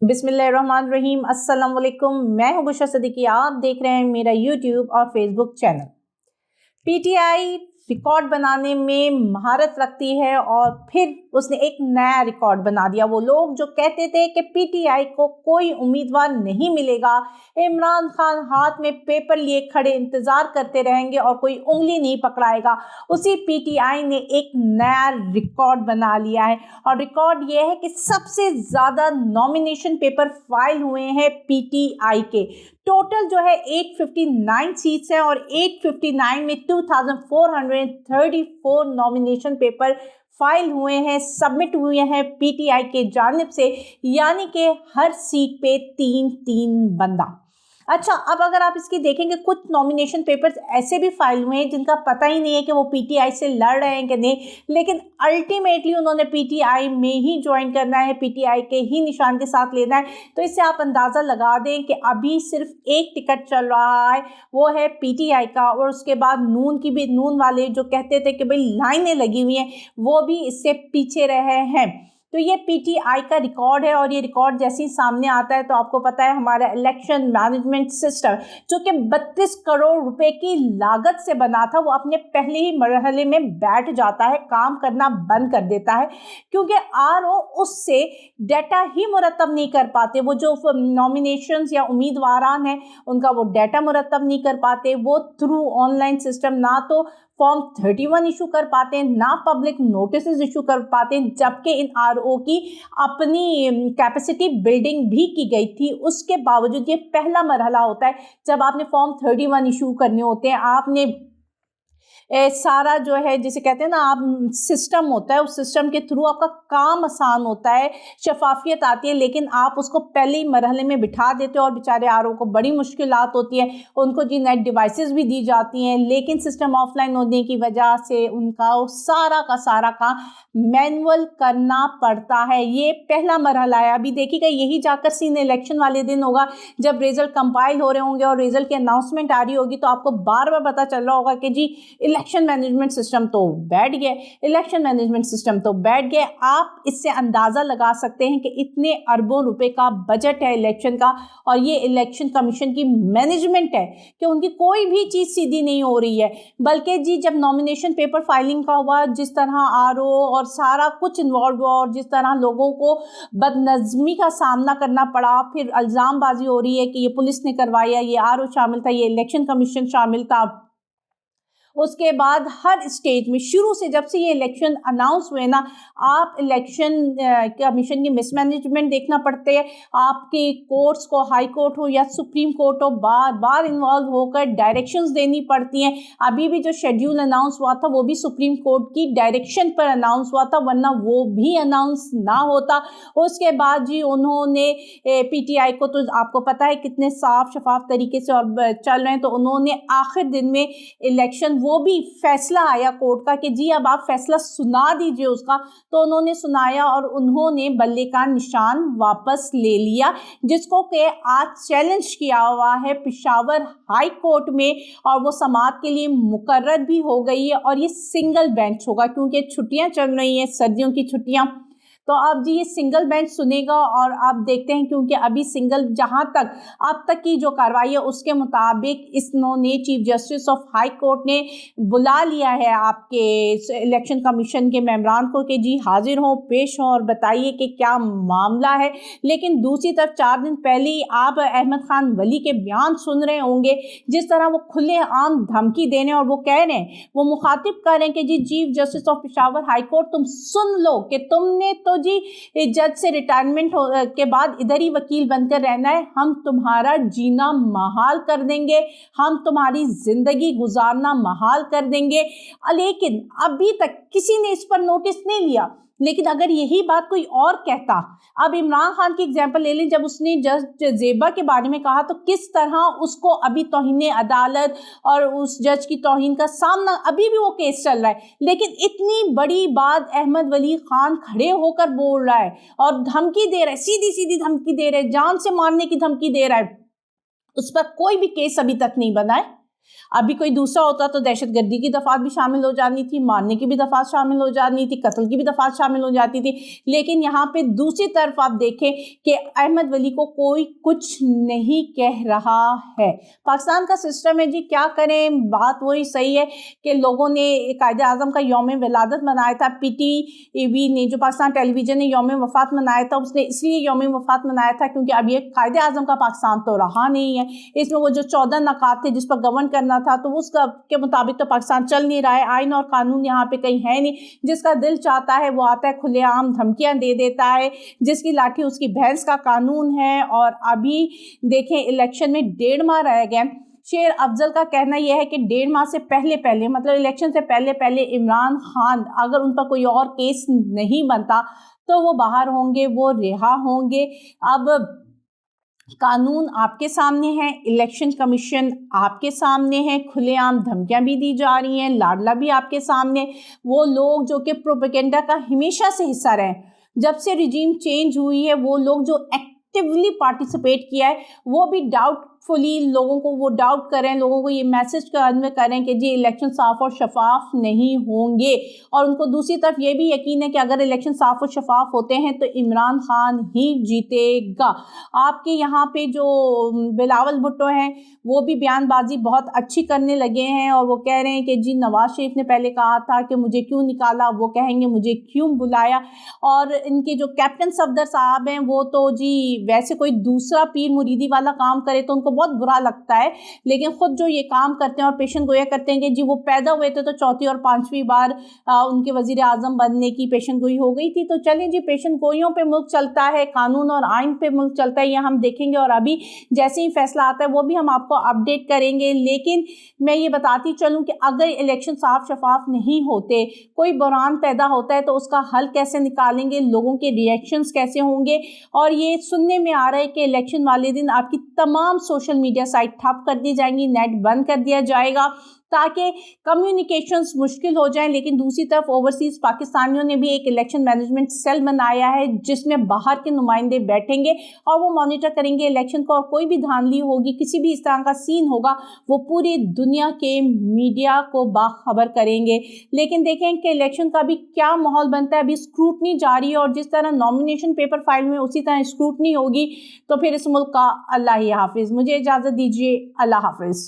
बिस्मिल्लाहिर्रहमानिर्रहीम। अस्सलाम वालेकुम। मैं हूं बुशरा सिद्दीकी। आप देख रहे हैं मेरा यूट्यूब और फेसबुक चैनल। पीटीआई रिकॉर्ड बनाने में महारत रखती है और फिर उसने एक नया रिकॉर्ड बना दिया। वो लोग जो कहते थे कि पीटीआई को कोई उम्मीदवार नहीं मिलेगा, इमरान खान हाथ में पेपर लिए खड़े इंतजार करते रहेंगे और कोई उंगली नहीं पकड़ाएगा, उसी पीटीआई ने एक नया रिकॉर्ड बना लिया है। और रिकॉर्ड ये है कि सबसे ज्यादा नॉमिनेशन पेपर फाइल हुए हैं पीटीआई के। टोटल जो है 859 सीट्स हैं और 859 में 2434 नॉमिनेशन पेपर फाइल हुए हैं, सबमिट हुए हैं पीटीआई के जानिब से, यानी कि हर सीट पे 3-3 बंदा। अच्छा, अब अगर आप इसकी देखेंगे, कुछ नॉमिनेशन पेपर्स ऐसे भी फाइल हुए हैं जिनका पता ही नहीं है कि वो पीटीआई से लड़ रहे हैं कि नहीं, लेकिन अल्टीमेटली उन्होंने पीटीआई में ही ज्वाइन करना है, पीटीआई के ही निशान के साथ लेना है। तो इससे आप अंदाज़ा लगा दें कि अभी सिर्फ एक टिकट चल रहा है, वो है पीटीआई का। और उसके बाद नून की भी, नून वाले जो कहते थे कि भाई लाइनें लगी हुई हैं, वो भी इससे पीछे रहे हैं। तो ये पीटीआई का रिकॉर्ड है और ये रिकॉर्ड जैसे ही सामने आता है तो आपको पता है हमारा इलेक्शन मैनेजमेंट सिस्टम जो कि 32 करोड़ रुपए की लागत से बना था, वो अपने पहले ही मरहले में बैठ जाता है, काम करना बंद कर देता है, क्योंकि आरओ उससे डाटा ही मुरतब नहीं कर पाते। वो जो नॉमिनेशंस या उम्मीदवारान हैं उनका वो डाटा मुरतब नहीं कर पाते। वो थ्रू ऑनलाइन सिस्टम ना तो फॉर्म 31 इशू कर पाते हैं, ना पब्लिक नोटिस इशू कर पाते हैं, जबकि इन आरओ की अपनी कैपेसिटी बिल्डिंग भी की गई थी। उसके बावजूद ये पहला मरहला होता है जब आपने फॉर्म 31 इशू करने होते हैं। आपने सारा जो है जिसे कहते हैं ना, आप सिस्टम होता है, उस सिस्टम के थ्रू आपका काम आसान होता है, शफाफियत आती है, लेकिन आप उसको पहले ही मरहले में बिठा देते हो और बेचारे आरओ को बड़ी मुश्किलात होती है। उनको जी नेट डिवाइसेस भी दी जाती हैं, लेकिन सिस्टम ऑफलाइन होने की वजह से उनका सारा का सारा काम मैनुअल करना पड़ता है। ये पहला मरहला है। अभी देखिएगा, यही जाकर सीन इलेक्शन वाले दिन होगा जब रिजल्ट कंपाइल हो रहे होंगे और रिजल्ट की अनाउंसमेंट आ रही होगी, तो आपको बार बार पता चल रहा होगा कि जी इलेक्शन मैनेजमेंट सिस्टम तो बैठ गया, इलेक्शन मैनेजमेंट सिस्टम तो बैठ गया। आप इससे अंदाजा लगा सकते हैं कि इतने अरबों रुपए का बजट है इलेक्शन का, और ये इलेक्शन कमीशन की मैनेजमेंट है कि उनकी कोई भी चीज सीधी नहीं हो रही है। बल्कि जी जब नॉमिनेशन पेपर फाइलिंग का हुआ, जिस तरह आरओ और सारा कुछ इन्वॉल्व हुआ और जिस तरह लोगों को बदनज़मी का सामना करना पड़ा, फिर इल्ज़ामबाजी हो रही है कि ये पुलिस ने करवाया, ये आरओ शामिल था, ये इलेक्शन कमीशन शामिल था। उसके बाद हर स्टेज में शुरू से जब से ये इलेक्शन अनाउंस हुए ना, आप इलेक्शन कमीशन की मिसमैनेजमेंट देखना पड़ते हैं। आपके कोर्ट्स को, हाई कोर्ट हो या सुप्रीम कोर्ट हो, बार बार इन्वॉल्व होकर डायरेक्शंस देनी पड़ती हैं। अभी भी जो शेड्यूल अनाउंस हुआ था वो भी सुप्रीम कोर्ट की डायरेक्शन पर अनाउंस हुआ था, वरना वो भी अनाउंस ना होता। उसके बाद जी उन्होंने पीटीआई को, तो आपको पता है कितने साफ शफाफ तरीके से और चल रहे हैं, तो उन्होंने आखिर दिन में इलेक्शन, वो भी फैसला आया कोर्ट का कि जी अब आप फैसला सुना दीजिए उसका, तो उन्होंने सुनाया और उन्होंने बल्ले का निशान वापस ले लिया, जिसको कि आज चैलेंज किया हुआ है पेशावर हाई कोर्ट में, और वो समाअत के लिए मुकर्रर भी हो गई है। और ये सिंगल बेंच होगा क्योंकि छुट्टियां चल रही हैं, सर्दियों की छुट्टियां, तो अब जी ये सिंगल बेंच सुनेगा। और आप देखते हैं क्योंकि अभी सिंगल, जहां तक अब तक की जो कार्रवाई है उसके मुताबिक इन्होंने chief justice of high court ने बुला लिया है आपके इलेक्शन कमीशन के मेंबरान को कि जी हाजिर हों, पेश हों और बताइए कि क्या मामला है। लेकिन दूसरी तरफ 4 दिन पहले ही आप अहमद खान वली के बयान सुन रहे होंगे, जिस तरह वो खुले आम धमकी देने, और वो कह रहे हैं, वो मुखातिब कर रहे हैं कि जी chief justice of Peshawar high court, तुम सुन लो कि तुमने तो जी जज से रिटायरमेंट के बाद इधर ही वकील बनकर रहना है, हम तुम्हारा जीना महाल कर देंगे, हम तुम्हारी जिंदगी गुजारना महाल कर देंगे। लेकिन अभी तक किसी ने इस पर नोटिस नहीं लिया। लेकिन अगर यही बात कोई और कहता, अब इमरान खान की एग्जांपल ले लें, जब उसने जज जेबा के बारे में कहा तो किस तरह उसको अभी तौहीन अदालत और उस जज की तौहीन का सामना, अभी भी वो केस चल रहा है। लेकिन इतनी बड़ी बात अहमद वली खान खड़े होकर बोल रहा है और धमकी दे रहा है, सीधी सीधी धमकी दे रहा है, जान से मारने की धमकी दे रहा है, उस पर कोई भी केस अभी तक नहीं बना है। अभी कोई दूसरा होता तो दहशतगर्दी की दफात भी शामिल हो जानी थी, मारने की भी दफात शामिल हो जानी थी, कत्ल की भी दफात शामिल हो जाती थी। लेकिन यहाँ पे दूसरी तरफ आप देखें कि अहमद वली को कोई कुछ नहीं कह रहा है। पाकिस्तान का सिस्टम है जी, क्या करें। बात वही सही है कि लोगों ने कायदे आज़म का यौम विलादत मनाया था, PTV ने, जो पाकिस्तान टेलीविज़न ने यौम वफ़ात मनाया था, उसने इसलिए यौम वफ़ात मनाया था क्योंकि अब ये कायदे आज़म का पाकिस्तान तो रहा नहीं है। इसमें वो जो 14 नकात थे जिस पर गवर्न करना था, तो उसका के मुताबिक तो पाकिस्तान चल नहीं रहा है। आइन और कानून यहाँ पे कहीं है नहीं। जिसका दिल चाहता है वो आता है, खुलेआम धमकियाँ दे देता है, जिसकी लाठी उसकी भैंस का कानून है। और अभी देखें, इलेक्शन में 1.5 माह रह गए। शेर अफजल का कहना यह है कि 1.5 माह से पहले मतलब इलेक्शन से पहले इमरान खान, अगर उन पर कोई और केस नहीं बनता तो वो बाहर होंगे, वो रिहा होंगे। अब कानून आपके सामने है, इलेक्शन कमीशन आपके सामने है, खुलेआम धमकियां भी दी जा रही हैं, लाडला भी आपके सामने। वो लोग जो कि प्रोपेगेंडा का हमेशा से हिस्सा रहे, जब से रिजीम चेंज हुई है, वो लोग जो एक्टिवली पार्टिसिपेट किया है, वो भी डाउटफुली लोगों को वो डाउट करें, लोगों को ये मैसेज कन्वे करें कि जी इलेक्शन साफ और शफाफ नहीं होंगे। और उनको दूसरी तरफ ये भी यकीन है कि अगर इलेक्शन साफ और शफाफ होते हैं तो इमरान खान ही जीतेगा। आपके यहाँ पे जो बिलावल भुट्टो हैं, वो भी बयानबाजी बहुत अच्छी करने लगे हैं और वो कह रहे हैं कि जी नवाज शरीफ ने पहले कहा था कि मुझे क्यों निकाला, वो कहेंगे मुझे क्यों बुलाया। और इनके जो कैप्टन सफदर साहब हैं, वो तो जी वैसे कोई दूसरा पीर मुरीदी वाला काम करे तो उनको बहुत बुरा लगता है, लेकिन खुद जो ये काम करते हैं और पेशन गोया करते हैं कि जी वो पैदा हुए थे तो चौथी और 5वीं बार उनके वजीर आजम बनने की पेशन गोई हो गई थी। तो चलें जी, पेशन गोइयों पे मुल्क चलता है, कानून और आइन पे मुल्क चलता है, ये हम देखेंगे। और अभी जैसे ही फैसला आता है वो भी हम आपको अपडेट करेंगे। लेकिन मैं ये बताती चलूँ कि अगर इलेक्शन साफ शफाफ नहीं होते, कोई बहरान पैदा होता है, तो उसका हल कैसे निकालेंगे, लोगों के रिएक्शंस कैसे होंगे। और ये सुनने में आ रहा है कि इलेक्शन वाले दिन आपकी तमाम सोशल मीडिया साइट ठप कर दी जाएंगी, नेट बंद कर दिया जाएगा ताकि कम्युनिकेशंस मुश्किल हो जाएं। लेकिन दूसरी तरफ ओवरसीज़ पाकिस्तानियों ने भी एक इलेक्शन मैनेजमेंट सेल बनाया है जिसमें बाहर के नुमाइंदे बैठेंगे और वो मॉनिटर करेंगे इलेक्शन को। और कोई भी धांधली होगी, किसी भी इस तरह का सीन होगा, वो पूरी दुनिया के मीडिया को बाखबर करेंगे। लेकिन देखें कि इलेक्शन का भी क्या माहौल बनता है। अभी स्क्रूटनी जारी है और जिस तरह नॉमिनेशन पेपर फाइल में उसी तरह स्क्रूटनी होगी। तो फिर इस मुल्क का अल्लाह ही हाफिज़। मुझे इजाज़त दीजिए, अल्लाह हाफिज़।